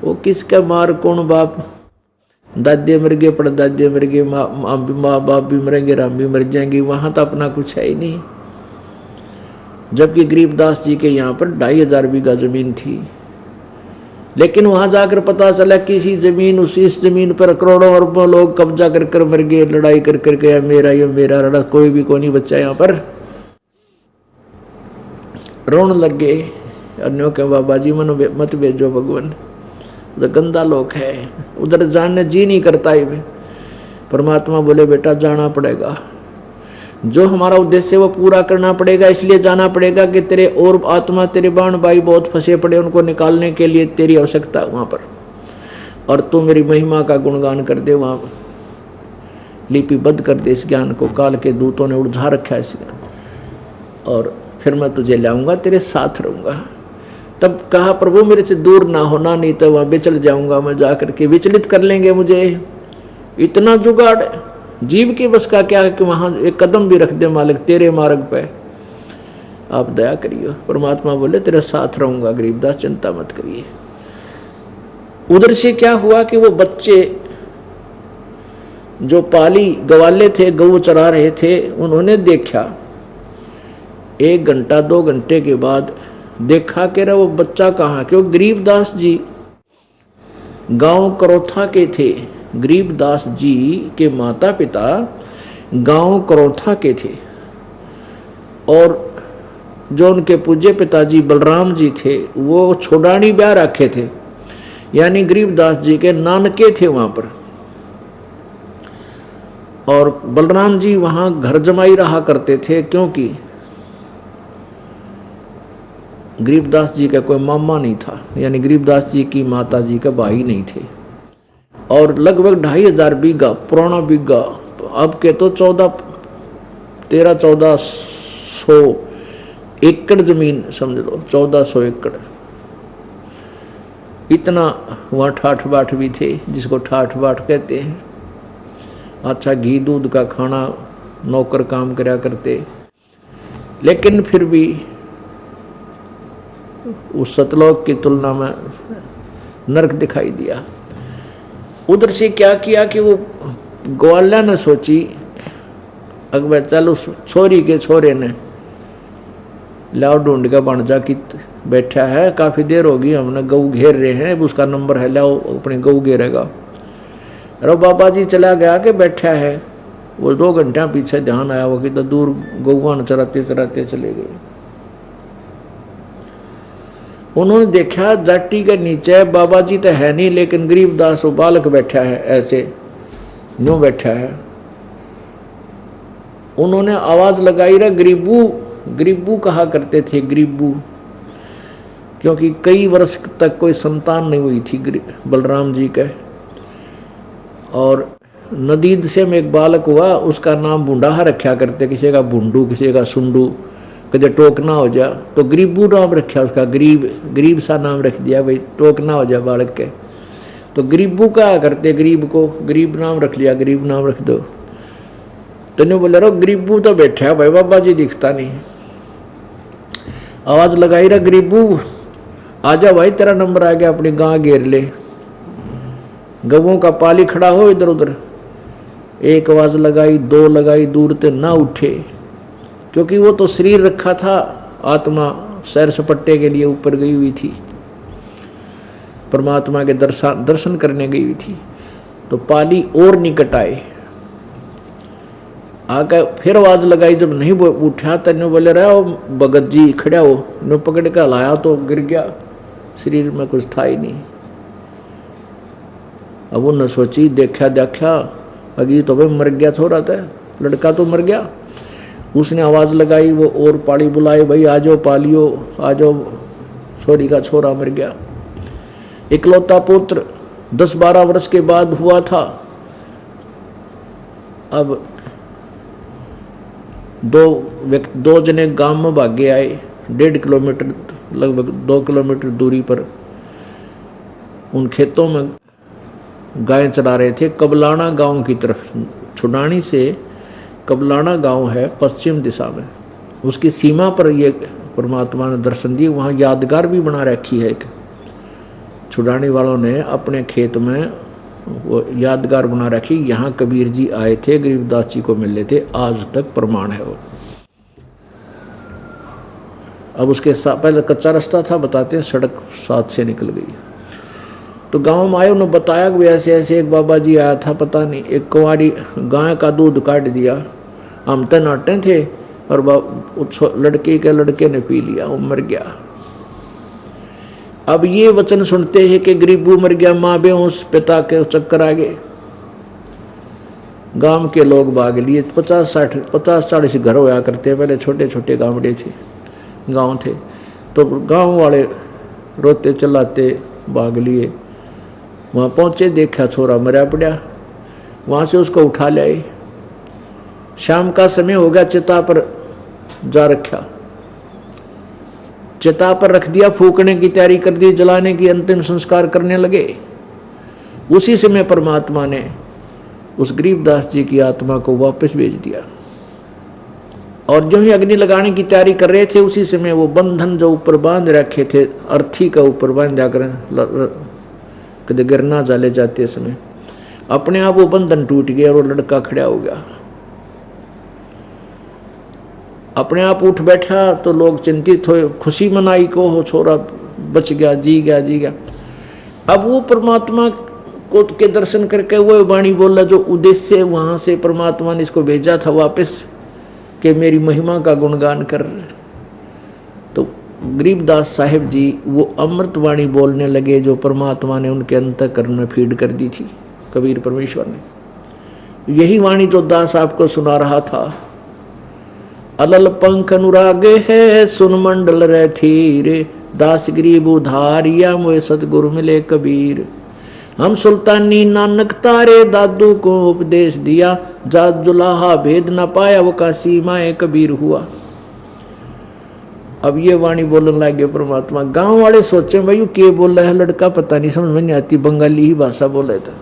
वो किसका मार कौन बाप, दादे मर गए, पड़दादे मर गए, माँ बाप भी मरेंगे, राम भी मर जाएंगे, वहां तो अपना कुछ है ही नहीं। जबकि गरीबदास जी के यहाँ पर 2500 बीघा जमीन थी, लेकिन वहां जाकर पता चला किसी जमीन, इस जमीन पर करोड़ों अरबों लोग कब्जा कर कर मर गए, लड़ाई कर कर गया, मेरा ये मेरा लड़ा, कोई भी को नहीं बच्चा यहाँ पर। रोन लग गए, अन्यों के बाबा जी मनो मत भेजो भगवान, उधर गंदा लोग है, उधर जाने जी नहीं करता ही। परमात्मा बोले बेटा जाना पड़ेगा, जो हमारा उद्देश्य वो पूरा करना पड़ेगा, इसलिए जाना पड़ेगा कि तेरे और आत्मा, तेरे बाण भाई बहुत फंसे पड़े, उनको निकालने के लिए तेरी आवश्यकता वहां पर, और तू मेरी महिमा का गुणगान कर दे, वहां लिपिबद्ध कर दे इस ज्ञान को, काल के दूतों ने उलझा रखा है इस ज्ञान, और फिर मैं तुझे लाऊंगा, तेरे साथ रहूंगा। तब कहा प्रभु मेरे से दूर ना होना, नहीं तो वहां विचल जाऊंगा मैं, जाकर के विचलित कर लेंगे मुझे। इतना जुगाड़ जीव के बस का क्या है कि वहां एक कदम भी रख दे मालिक तेरे मार्ग पे, आप दया करिए। परमात्मा बोले तेरे साथ रहूंगा गरीबदास, चिंता मत करिए। उधर से क्या हुआ कि वो बच्चे जो पाली गवाले थे, गऊ चरा रहे थे, उन्होंने देखा 1 घंटा 2 घंटे के बाद देखा कि वो बच्चा कहाँ, क्यों गरीबदास जी गांव करोथा के थे। गरीबदास जी के माता पिता गांव करोथा के थे और जो उनके पूज्य पिताजी बलराम जी थे वो छोड़ानी ब्याह रखे थे, यानी गरीबदास जी के नानके थे वहां पर। और बलराम जी वहां घर जमाई रहा करते थे, क्योंकि गरीबदास जी का कोई मामा नहीं था, यानी गरीबदास जी की माता जी का भाई नहीं थे। और लगभग 2500 बीघा पुराना बीघा, अब के तो 1400 एकड़ जमीन समझ लो, 1400 एकड़। इतना वहाँ ठाठ बाट भी थे, जिसको ठाठ बाट कहते हैं। अच्छा घी दूध का खाना, नौकर काम करया करते, लेकिन फिर भी उस सतलोक की तुलना में नरक दिखाई दिया। उधर से क्या किया कि वो ग्वाला ने सोची, अकबर चल उस छोरी के छोरे ने लाओ ढूंढ का बन जा कि बैठा है, काफ़ी देर होगी हमने गऊ घेर रहे हैं, उसका नंबर है, लाओ अपनी गऊ घेरेगा। अरे बाबा जी चला गया कि बैठा है। वो 2 घंटा पीछे ध्यान आया वो कि तो दूर गऊआन चराते चराते चले गए। उन्होंने देखा जाटी के नीचे बाबा जी तो है नहीं, लेकिन गरीबदास वो बालक बैठा है, ऐसे यूं बैठा है। उन्होंने आवाज लगाई रहा गरीबू, गरीबू कहा करते थे, गरीबू, क्योंकि कई वर्ष तक कोई संतान नहीं हुई थी बलराम जी के। और नदीद से में एक बालक हुआ, उसका नाम बूढ़ा रखा करते, किसी का बूंडू किसी का सुंडू, कदे टोकना हो जा तो गरीबू नाम रखा उसका, गरीब सा नाम रख दिया भाई, टोकना हो जा बालक के, तो गरीबू कहा करते, गरीब को गरीब नाम रख लिया, गरीब नाम रख दो। तो बोले रो गरीबू तो बैठा है भाई, बाबा जी दिखता नहीं। आवाज लगाई रहा गरीबू आजा भाई, तेरा नंबर आ गया, अपनी गां घेर ले। गवों का पाली खड़ा हो इधर उधर। एक आवाज लगाई, 2 लगाई, दूर ते ना उठे, क्योंकि वो तो शरीर रखा था, आत्मा सैर सपट्टे के लिए ऊपर गई हुई थी, परमात्मा के दर्शन करने गई हुई थी। तो पाली और निकट आए, आके फिर आवाज लगाई, जब नहीं उठा तने बोले रहा भगत जी खड़ा हो, ने पकड़ के लाया तो गिर गया, शरीर में कुछ था ही नहीं। अब उन्होंने सोची, देखा अगी तो भाई मर गया, थोड़ा था लड़का तो मर गया। उसने आवाज लगाई, वो और पाली बुलाए, भाई आ जाओ पालियो, आ जाओ, छोरी का छोरा मर गया। इकलौता पुत्र 10-12 वर्ष के बाद हुआ था। अब दो जने गांव में भागे आए, 1.5 किलोमीटर लगभग 2 किलोमीटर दूरी पर उन खेतों में गायें चरा रहे थे, कबलाना गांव की तरफ। छुडानी से कबलाना गांव है पश्चिम दिशा में, उसकी सीमा पर ये परमात्मा ने दर्शन दिए। वहाँ यादगार भी बना रखी है एक, छुडानी वालों ने अपने खेत में वो यादगार बना रखी, यहाँ कबीर जी आए थे, गरीबदास जी को मिले थे, आज तक प्रमाण है वो। अब उसके पहले कच्चा रास्ता था, बताते हैं, सड़क साथ से निकल गई। तो गांव में आए, उन्होंने बताया कि ऐसे ऐसे एक बाबा जी आया था, पता नहीं एक कुंवारी गाय का दूध काट दिया, हम तो नाटे थे और लड़के ने पी लिया, वो मर गया। अब ये वचन सुनते हैं कि गरीबू मर गया, माँ बेहोश, पिता के चक्कर आ गए। गांव के लोग भाग लिए, 50-40 घर होया करते, पहले छोटे छोटे गांवड़े थे, गांव थे। तो गांव वाले रोते चिल्लाते भाग लिए। वहाँ पहुँचे, देखा छोरा मरा पड़ा, वहाँ से उसको उठा लाए। शाम का समय हो गया, चिता पर जा रखा। चिता पर रख दिया, फूकने की तैयारी कर दी, जलाने की, अंतिम संस्कार करने लगे। उसी समय परमात्मा ने उस गरीबदास जी की आत्मा को वापस भेज दिया। और जो ही अग्नि लगाने की तैयारी कर रहे थे, उसी समय वो बंधन जो ऊपर बांध रखे थे, अर्थी का ऊपर बांध जाकर कदे गिरना जाले जाते समय अपने आप वो बंधन टूट गया और वो लड़का खड़ा हो गया, अपने आप उठ बैठा। तो लोग चिंतित हुए, खुशी मनाई को हो छोरा बच गया, जी गया, जी गया। अब वो परमात्मा को के दर्शन करके वो वाणी बोला जो उद्देश्य वहां से परमात्मा ने इसको भेजा था वापस, कि मेरी महिमा का गुणगान कर। तो गरीबदास साहिब जी वो अमृत वाणी बोलने लगे जो परमात्मा ने उनके अंतःकरण में फीड कर दी थी, कबीर परमेश्वर ने। यही वाणी जो दास आपको सुना रहा था। अलल पंख अनुरागे है सुन मंडल रह थीरे, दास गरीब उधारिया मोए सतगुरु मिले कबीर। हम सुल्तानी नानक तारे दादू को उपदेश दिया, जात जुलाहा भेद न पाया वो का सीमाए कबीर हुआ। अब ये वाणी बोलने लगे परमात्मा। गांव वाले सोचे भाई के बोल रहा है लड़का, पता नहीं, समझ में नहीं आती, बंगाली ही भाषा बोल रहा था।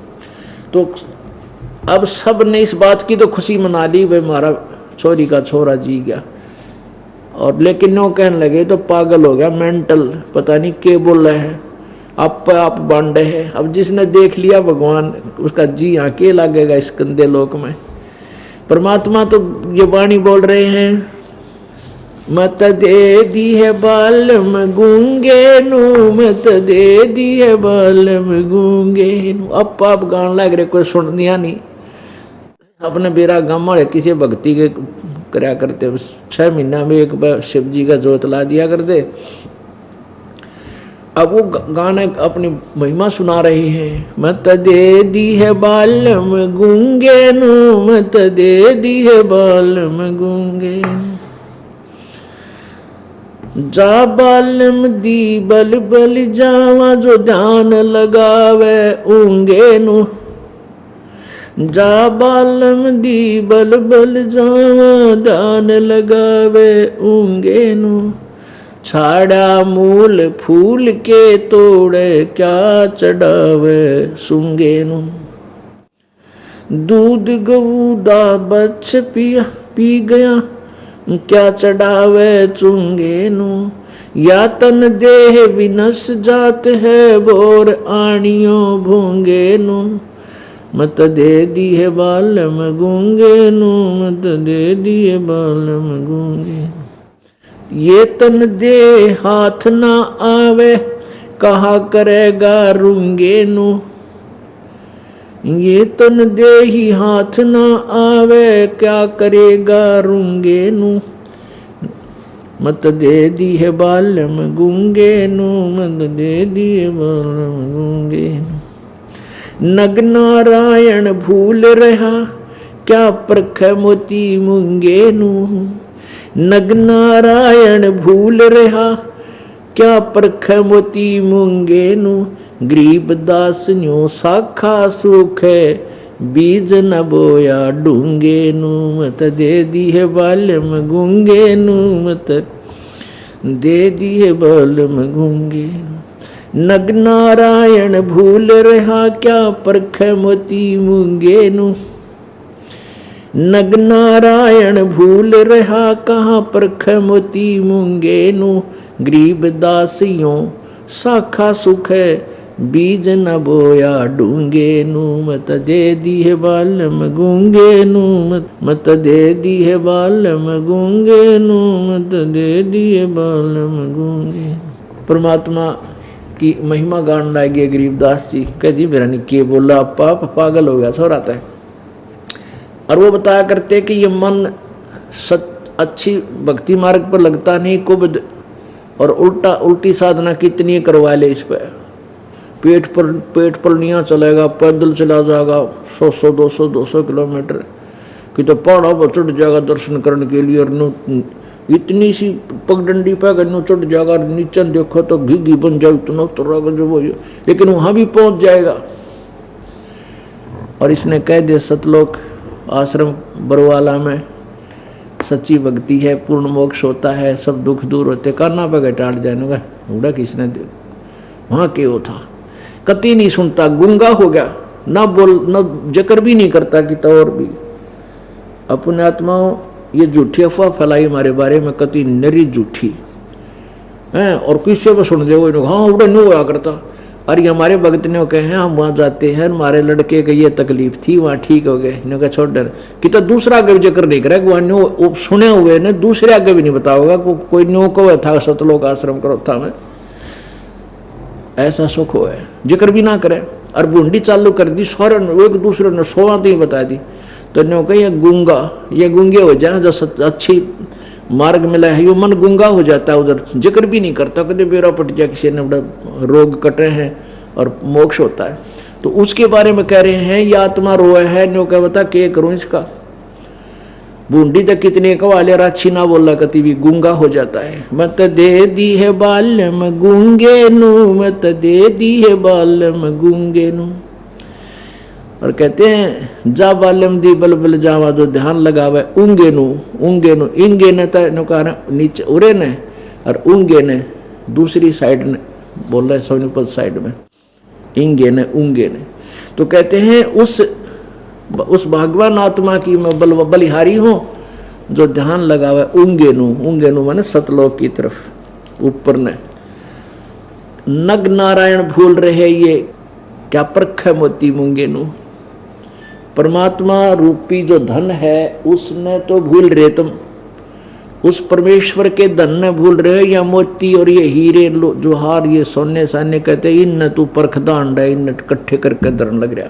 तो अब सब ने इस बात की तो खुशी मना ली, भाई हमारा छोरी का छोरा जी गया। और लेकिन वो कहने लगे तो पागल हो गया, मेंटल, पता नहीं के बोल रहे हैं, आप बांडे है। अब जिसने देख लिया भगवान, उसका जी आके लगेगा इस गंदे लोक में। परमात्मा तो ये वाणी बोल रहे हैं, मत दे दी है बालम गूंगे नू, मत दे दी है बालम गूंगे नू। अब आप गान लग रहे, कोई सुन दिया नहीं। अपने बेरा गाँव वाले किसी भक्ति के कराया करते, 6 महीना में एक बार शिव जी का जोत ला दिया करते। अब वो गाना अपनी महिमा सुना रहे हैं। मत दे दी है बालम गूंगे नू, मत दे दी है बालम गूंगे नू। जा बालम दी बल बल जावा, जो ध्यान लगावे ऊंगे नू। जा बालम दी बल बल जावा, ध्यान लगावे ऊंगे नू। छाड़ा मूल फूल के तोड़े, क्या चढ़ावे सूंगे नू। दूध गऊ दा बच्च पिया पी गया, क्या चढ़ावे चूंगे नू। या तन देह विनस जात है, बोर आनियो भूंगे नू। मत दे दी है बालम गूंगे नू, मत दे दी है बालम गूंगे। ये तन दे हाथ ना आवे, कहा करेगा रूंगे नू। ये तन दे ही हाथ ना आवे, क्या करेगा रूंगे नू। मत दे दी है बालम गूंगे नू, मत दे दी है बालम गूंगे नू। नग नारायण भूल रहा, क्या परख मोती मूंगे नू। नग नारायण भूल रहा, क्या परख मोती मूंगे नू। गरीब दास न्यो साखा सुख है, बीज न बोया डूंगे नू। मत दे दी है बालम गूंगे नू, मत दे दी है बालम गूंगे नू। नग नारायण भूल रहा, क्या परख मोती मूंगे नू। नग नारायण भूल रहा, कहाँ परख मोती मूंगे नू। गरीब दासियों साखा सुख है, बीज न बोया डूंगे नू। मत दे दी है बालम गूंगे नू, मत दे दी है बालम गूंगे नू, मत दे दी है बालम गूंगे। परमात्मा की महिमा गान लागे गरीबदास जी। कह जी मेरा नहीं के बोला, आप पागल हो गया छोरा था। और वो बताया करते कि ये मन अच्छी भक्ति मार्ग पर लगता नहीं, कुबद और उल्टी साधना कितनी करवा ले इस पर। पेट पर नहीं चलेगा, पैदल चला जाएगा 100-200 किलोमीटर कि तो पहाड़ों पर चढ़ जाएगा दर्शन करने के लिए। और इतनी सी पगडंडी पर चढ़ जाएगा, नीचे देखो तो घी बन जाए, इतना उतरेगा जो वो, लेकिन वहां भी पहुंच जाएगा। और इसने कह दिया सतलोक आश्रम बरवाला में सच्ची भक्ति है, पूर्ण मोक्ष होता है, सब दुख दूर होते, काना पे टाट जाएगा उड़ा किसने दे वहाँ के वो था, कति नहीं सुनता, गूंगा हो गया, ना बोल न जिक्र भी नहीं करता कि तो और भी अपने आत्माओं ये झूठी अफवाह फैलाई हमारे बारे में, कति नरी झूठी है, और किसी को सुन दे वो हाँ उड़ा नहीं हुआ करता। अरे हमारे भगत ने कहे हैं हम वहाँ जाते हैं, हमारे लड़के की ये तकलीफ थी वहाँ ठीक हो गए, ने कहा छोड़ डर कि तो दूसरा आगे भी जिक्र नहीं करे, वहाँ न्यो सुने हुए ने दूसरे आगे भी नहीं बताओगा, कोई न्यो को था सतलोक आश्रम करो था में ऐसा सुख हो है, जिक्र भी ना करे। और बूंदी चालू कर दी सारे एक दूसरे ने 16 ही बता दी, तो न्यो कही ये गूंगे हो जाए, जो अच्छी मार्ग मिला है यो मन गूंगा हो जाता है, उधर जिक्र भी नहीं करता, कभी बेरा पट जाए किसी ने बड़ा रोग कटे हैं और मोक्ष होता है। तो उसके बारे में कह रहे हैं ये आत्मा रोए है, न्यो क्या बता के करूं इसका, बूंदी तक कितने कवाले राछी ना बोला कति भी गूंगा हो जाता है। मत दे दी है बाल्यम गूंगे नु, मत दे दी है बाल्यम गूंगे नु। और कहते हैं जा बाल्यम दी बल जावा जो ध्यान लगावे ऊंगे नु इंगे ने कहा नीचे उरे ने, और ऊंगे ने दूसरी साइड ने बोल रहे सोनीपत साइड में इंगे ने ऊंगे ने। तो कहते हैं उस भगवान आत्मा की मैं बलिहारी हूं जो ध्यान लगावे ऊंगे नु माने सतलोक की तरफ ऊपर ने। नग नारायण भूल रहे ये क्या परख है मोती मूंगे नु, परमात्मा रूपी जो धन है उसने तो भूल रहे तुम, उस परमेश्वर के धन ने भूल रहे, या मोती और ये हीरे जो हार ये सोने साने कहते इन तू परख दांड है, इन इकट्ठे करके धरन लग रहा।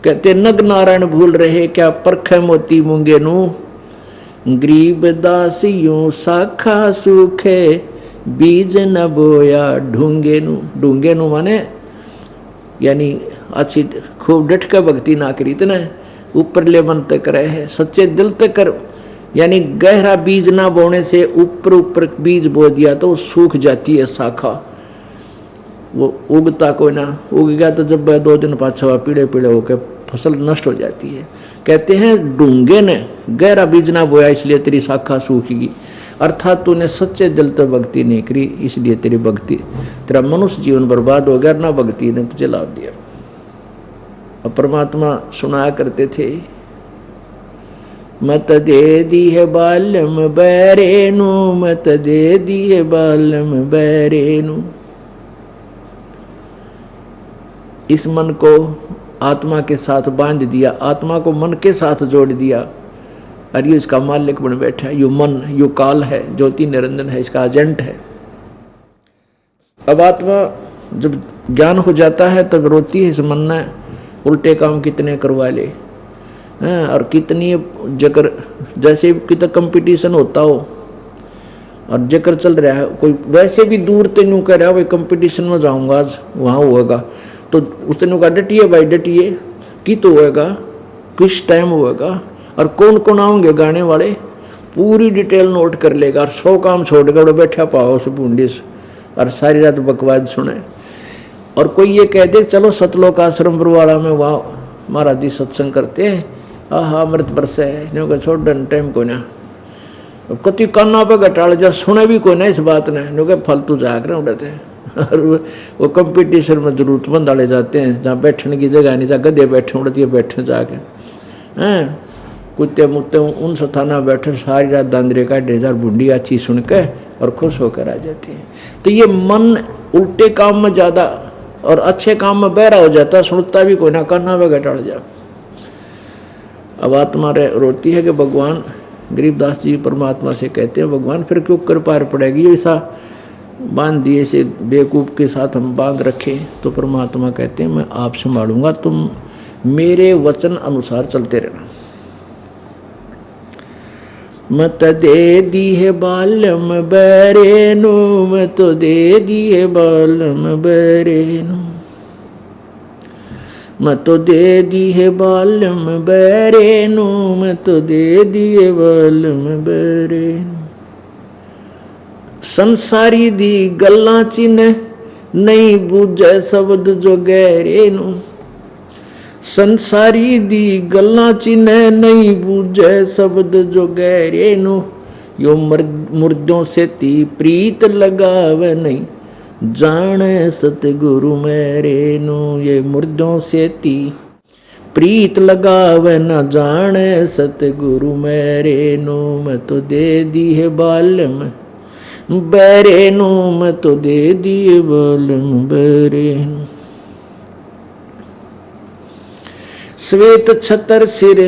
कहते नग नारायण भूल रहे क्या परख है मोती मूंगे नु, गरीब दासियों शाखा सूखे बीज न बोया ढूंगे नु माने यानी अच्छी खूब डट कर भक्ति ना करी इतना ऊपर ले मन तक रहे सच्चे दिल तक कर, यानी गहरा बीज ना बोने से ऊपर बीज बो दिया तो सूख जाती है शाखा, वो उगता कोई ना, उग गया तो जब 2 दिन 5-6 पीले होकर फसल नष्ट हो जाती है। कहते हैं डूंगे ने गहरा बीज ना बोया इसलिए तेरी शाखा सूखेगी, अर्थात तूने सच्चे दिल तो भक्ति नहीं करी इसलिए तेरी भक्ति तेरा मनुष्य जीवन बर्बाद हो गया, ना भक्ति ने तुझे लाभ दिया। और परमात्मा सुनाया करते थे मत दे दी है बाल्यम बैरेनु, मत दे दी है बाल्यम बैरेनु। इस मन को आत्मा के साथ बांध दिया, आत्मा को मन के साथ जोड़ दिया, और ये इसका मालिक बन बैठा है। यो मन यो काल है, ज्योति निरंजन है, इसका एजेंट है। अब आत्मा जब ज्ञान हो जाता है तब रोती है इस मन ने उल्टे काम कितने करवा ले, और कितनी जकर जैसे कितना कंपटीशन होता हो और जकर चल रहा है, कोई वैसे भी दूर तेनू कह रहा है भाई कंपटीशन में जाऊंगा आज वहाँ होगा, तो उसने कहा डटिए भाई डटिए, कि तो होएगा किस टाइम होएगा और कौन कौन आएंगे गाने वाले, पूरी डिटेल नोट कर लेगा और 100 काम छोड़ कर बैठा पाओ उस बूंदी से और सारी रात बकवाद सुने। और कोई ये कह दे चलो सतलोक आश्रम बरवाड़ा में वहाँ महाराज जी सत्संग करते हैं, आहा अमृत बरसे है, छोड़ डन टाइम को ना कति काना पे घटाल जा सुने भी कोई ना इस बात ने, नो फालतू जाग रहे उड़ते हैं। और वो कंपटीशन में जरूरतमंद वाले जाते हैं जहाँ बैठने की जगह नहीं, जहाँ गधे बैठे उड़ती है बैठे जाके हैं, कुत्ते मुत्ते उन स्थाना बैठे सारी रात दांदरे का 1000 बूंदी अच्छी सुन के और खुश होकर आ जाती है। तो ये मन उल्टे काम में ज़्यादा और अच्छे काम में बहरा हो जाता है, सुनता भी कोई ना, करना भी घटाड़ जा। अब आत्मा रोती है कि भगवान, गरीबदास जी परमात्मा से कहते हैं भगवान फिर क्यों कर पार पड़ेगी, ऐसा बांध दिए से बेवकूफ़ के साथ हम बांध रखे। तो परमात्मा कहते हैं मैं आप संभालूंगा, तुम मेरे वचन अनुसार चलते रहना। मत दे दी है बालम बैरेनु, मत दे दी है बालम बैरेनु, मत दे दी है बालम बैरेनु, मत दे दी है बालम बैरेनु। संसारी दी गल्लां चिन्ह नहीं बूझे शब्द जो गहरे नू, संसारी दी गल्ला चिन्ह नहीं बूझे शब्द जो गहरे नु, यो मुर्दों से ती प्रीत लगावे नहीं जाने सतगुरु मेरे नु। ये मुर्दों से ती प्रीत लगावे न जाने सतगुरु मेरे नु। मैं तो दे दी है बालम बैरे नु, मैं तो दे दी है बालम बैरे नु। श्वेत छतर सिर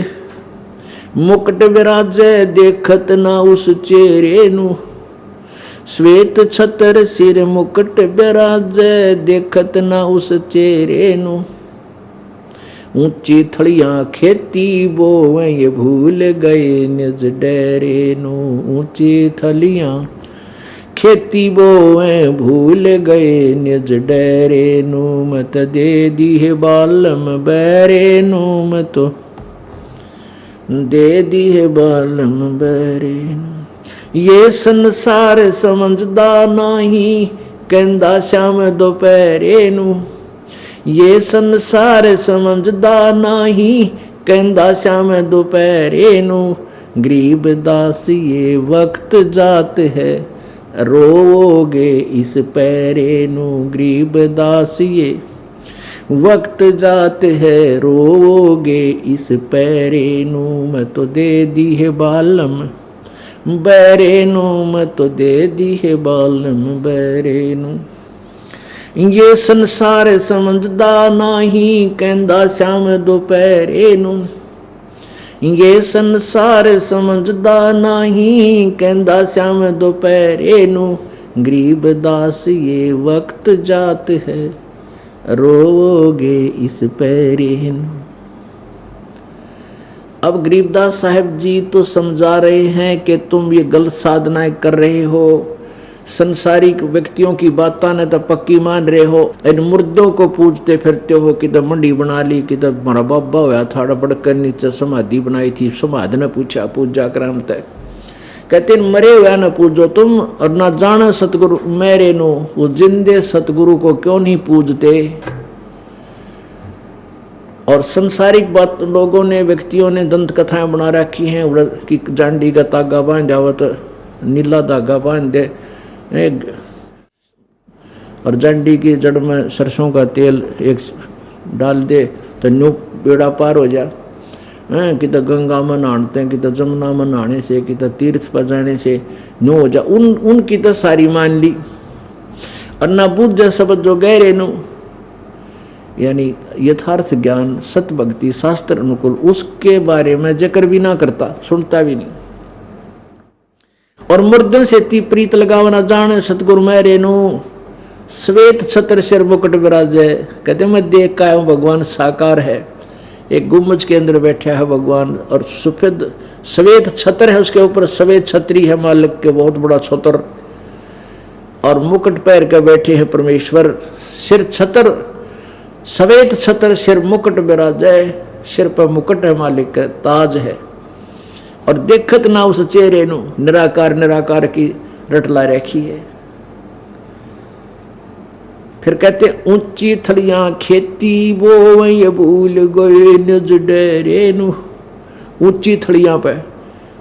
मुकुट विराजे देखत ना उस चेहरे नु। श्वेत छतर सिर मुकुट विराजे देखत ना उस चेहरे नु। ऊंची थड़ियां खेती बोवे ये भूल गए निज डेरे नु। ऊंची थलियां खेती बोवे भूल गए निज डेरे नु। मत दे दी है बालम बैरे नु, मैं तो दे दी है बालम बैरे नु। ये संसार समझदा नहीं कहंदा श्याम दोपहरे नु। ये संसार समझदा नहीं कहंदा श्याम दोपहरे नु। गरीब दास ये वक्त जात है रोओगे इस पैरे नु। गरीब दास ये वक्त जात है रोओगे इस पैरे नु। मैं तो दे दी है बालम बैरे नु, मैं तो दे दी है बालम बैरे नु। ये संसार समझदा नहीं कहंदा श्याम दोपहरे नु। ये संसार समझदा नहीं कहंदा श्याम दोपहरे नु। गरीब दास ये वक्त जात है रोओगे इस पैरे नु। अब गरीबदास साहब जी तो समझा रहे हैं कि तुम ये गलत साधनाएं कर रहे हो, संसारिक व्यक्तियों की बातें ने तो पक्की मान रहे हो, इन मुर्दों को पूजते फिरते हो। किधर मंडी बना ली, किधर हमारा बाबा होया था बड़कर नीचे समाधि बनाई थी, समाधि ने पूछा पूजा क्रम तय कहते मरे हुआ न पूजो तुम, और ना जाना सतगुरु मेरे नो। वो जिंदे सतगुरु को क्यों नहीं पूजते। और संसारिक बात लोगों ने व्यक्तियों ने दंत कथाएं बना रखी हैं कि जांडी का तागा बांध जाओ तो नीला धागा बांध दे, और जांडी की जड़ में सरसों का तेल एक डाल दे तो न्यू बेड़ा पार हो जा। किधर गंगा में नहाते हैं, किधर जमुना में नहाने से, किधर तीर्थ पर जाने से न्यू हो जा। उनकी तो सारी मान ली। और ना बुझ शब्द जो गहरे नु, यानी यथार्थ ज्ञान सत भक्ति शास्त्र अनुकूल उसके बारे में जिक्र भी ना करता, सुनता भी नहीं। और मुर्दों से ती प्रीत लगावना जाने सतगुरु मेरे नु। श्वेत छत्र सिर मुकुट विराजे कहते मैं देख का हूं भगवान साकार है, एक गुम्बज के अंदर बैठा है भगवान। और सफेद श्वेत छत्र है, उसके ऊपर श्वेत छत्री है मालिक के बहुत बड़ा छत्र, और मुकुट पैर के बैठे हैं परमेश्वर। सिर छत्र श्वेत छत्र सिर मुकुट विराजे, सिर पर मुकुट है मालिक का ताज है। और देखत ना उस चेहरे नु, निराकार निराकार की रटला रखी है। फिर कहते ऊंची थलियां खेती बोवे भूल गए निज डेरे नु। ऊंची थलियां पे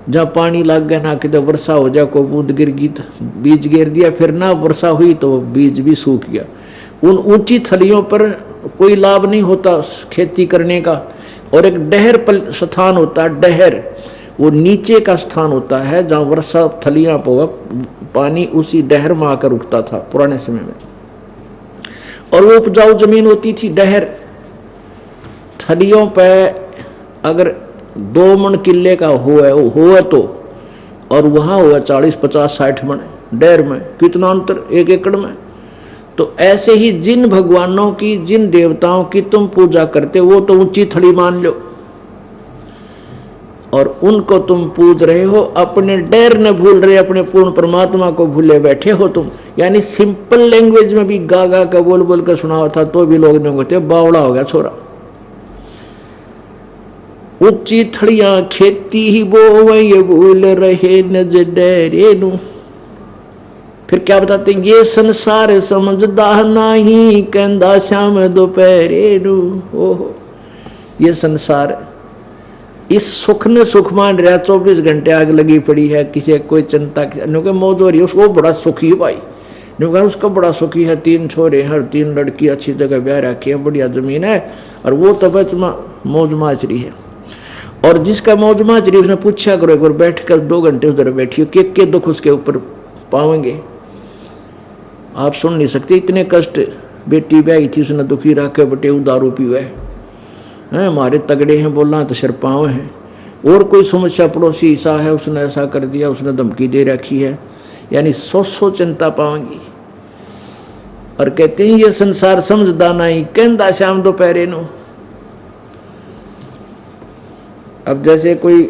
जहाँ पानी लग गया ना, किधर वर्षा हो जाए को बूंद गिर गई तो बीज गिर दिया, फिर ना वर्षा हुई तो बीज भी सूख गया। उन ऊंची थलियों पर कोई लाभ नहीं होता खेती करने का। और एक डहर पर स्थान होता है, डहर वो नीचे का स्थान होता है जहाँ वर्षा थलियां पर पानी उसी डहर में आकर रुकता था पुराने समय में। और वो उपजाऊ जमीन होती थी डहर। थलियों पे अगर 2 मन किले का हुआ तो, और वहाँ हुआ 40, 50, 60 मन डहर में, कितना अंतर 1 एकड़ में। तो ऐसे ही जिन भगवानों की, जिन देवताओं की तुम पूजा करते वो तो ऊंची थड़ी मान लो, और उनको तुम पूज रहे हो, अपने डर न भूल रहे, अपने पूर्ण परमात्मा को भूले बैठे हो तुम। यानी सिंपल लैंग्वेज में भी गा गा का बोल बोल कर सुना था तो भी लोग नहीं होते, बावड़ा हो गया छोरा। ऊंची थड़ियां खेती ही बोवे भूल रहे नज डरे नु। फिर क्या बताते हैं, ये संसार समझदा नहीं कहंदा श्याम दोपहरे नु। ओहो, ये संसार इस सुख ने सुख मान रहा, 24 घंटे आग लगी पड़ी है, किसी कोई चिंता क्योंकि मौज हो रही है, उसको बड़ा सुखी है भाई, क्योंकि उसका बड़ा सुखी है, 3 छोरे हर 3 लड़की, अच्छी जगह ब्याह रखी है, बढ़िया जमीन है, और वो तो बस मौज माच रही है। और जिसका मौज माच रही उसने पूछा करो, एक बार बैठ कर 2 घंटे उधर बैठी हो, के दुख उसके ऊपर पाओगे, आप सुन नहीं सकते इतने कष्ट। बेटी ब्याही थी, उसने दुखी रखे बटे दारू पीवे हैं, हमारे तगड़े हैं बोलना तो सिर पाँव हैं, और कोई समस्या पड़ोसी ऐसा है उसने ऐसा कर दिया, उसने धमकी दे रखी है, यानी 100 चिंता पाऊंगी। और कहते हैं ये संसार समझदा नहीं, कहंदा शाम दोपहरे नो। अब जैसे कोई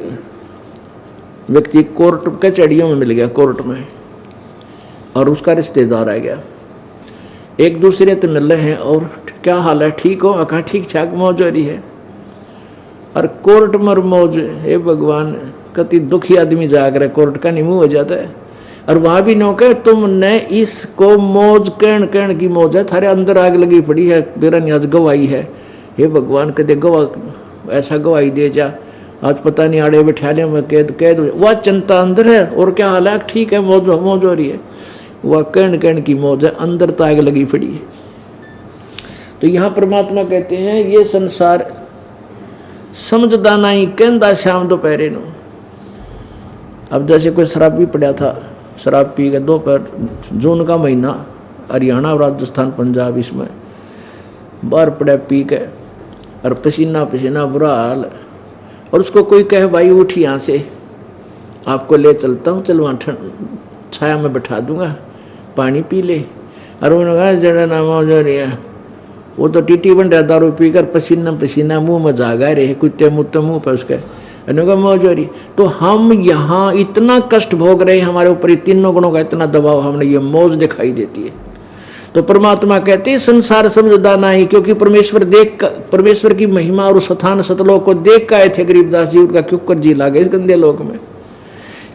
व्यक्ति कोर्ट कचहरियों में मिल गया, कोर्ट में, और उसका रिश्तेदार आ गया, एक दूसरे तो मिल रहे हैं, और क्या हाल है, ठीक हो, कहा ठीक ठाक, मौज हो रही है। और कोर्ट में मौज, हे भगवान, कति दुखी आदमी जाग रहा है, कोर्ट का निमू हो जाता है। और वहां भी नौके तुमने इसको मौज कहन की मौज है, थारे अंदर आग लगी पड़ी है, मेरा न्याज गवाही है, हे भगवान कदे गवाह ऐसा गवाही दे जा, आज पता नहीं आड़े बैठाले में कैद वह चिंता अंदर है, और क्या हाल है, ठीक है, मौज हो रही है, वह कहन की मौज है, अंदर तो आग लगी पड़ी है। तो यहाँ परमात्मा कहते हैं ये संसार समझदा नहीं, कहंदा शाम दोपहरे नो। अब जैसे कोई शराबी पड़ा था, शराब पी के दोपहर, जून का महीना, हरियाणा, राजस्थान, पंजाब, इसमें बाहर पड़ा पी के, और पसीना पसीना बुरा हाल, और उसको कोई कहे भाई उठ यहाँ से, आपको ले चलता हूँ, चल वहाँ छाया में बैठा दूंगा, पानी पी ले। और उन्होंने कहा जड़ा ना मौज हो रही है, वो तो टीटी बन रहा, दारू पीकर पसीना पसीना मुंह में जागा रहे, कुत्ते मुत्ते मुंह पर उसके, मौज हो रही। तो हम यहाँ इतना कष्ट भोग रहे हैं, हमारे ऊपर तीनों गुणों का इतना दबाव, हमने ये मौज दिखाई देती है। तो परमात्मा कहते हैं संसार समझदा नहीं, क्योंकि परमेश्वर की महिमा और स्थान सतलोक को देख के आए थे गरीबदास जी, उनका क्यों कर जी लागे इस गंदे लोक में।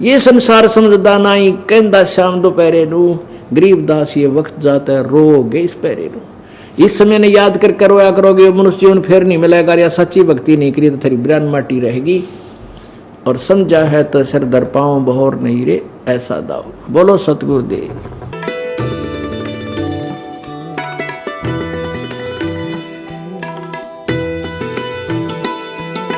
ये संसार समझदा नहीं, कहंदा शाम दोपहरे नू, गरीबदास ये वक्त जाता है रोगे इस पैरे नू। इस समय ने याद कर रोया करोगे, मनुष्य जीवन फिर नहीं मिलेगा, या सच्ची भक्ति नहीं करी तो तेरी ब्रान माटी रहेगी। और समझा है तो सिर दर पाँव बहोर नहीं रे, ऐसा दाव। बोलो सतगुरुदेव।